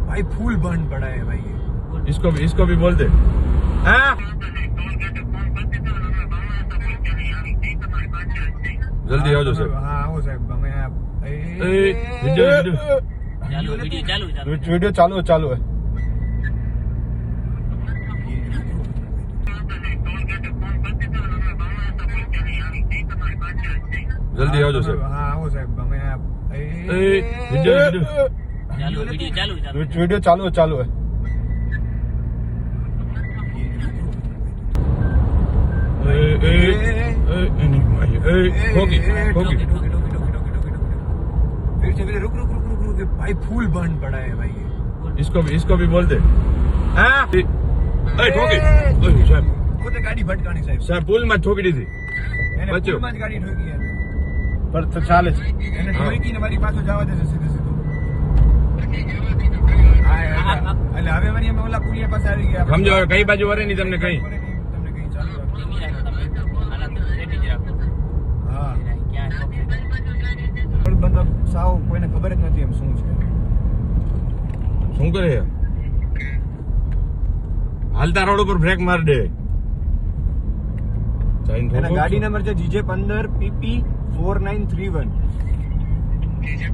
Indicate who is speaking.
Speaker 1: भाई फूल बंद पड़ा है भाई ये।
Speaker 2: इसको भी बोल दे। हाँ जल्दी आओ जो साहब।
Speaker 1: हाँ आओ साहब हमें आप
Speaker 2: वीडियो चालू है। जल्दी आओ जो साहब।
Speaker 1: हाँ आओ साहब हमें आप
Speaker 2: वीडियो चालू है। होगी
Speaker 1: रुक भाई फूल बंद पड़ा है भाई ये।
Speaker 2: इसको भी बोल दे। हाँ
Speaker 1: साहब वो तो गाड़ी भटकानी साहब
Speaker 2: पुल में ठोकी दी थी
Speaker 1: बच्चों गाड़ी ठोकी है
Speaker 2: पर तो चाले
Speaker 1: એને ઠોકી ને મારી પાછો જવા દે સીધે સીધું એટલે હવે મારી અમે ઓલા પુલિયા પાસે આવી ગયા
Speaker 2: સમજો કઈ બાજુ વરે નહીં તમને કઈ
Speaker 1: તમને કઈ ચાલુ હા બંદા સાવ કોઈને ખબર જ નથી એમ શું છે
Speaker 2: શું કરે હાલતા રોડ ઉપર બ્રેક માર દે
Speaker 1: એના ગાડી નંબર છે GJ15 PP 4931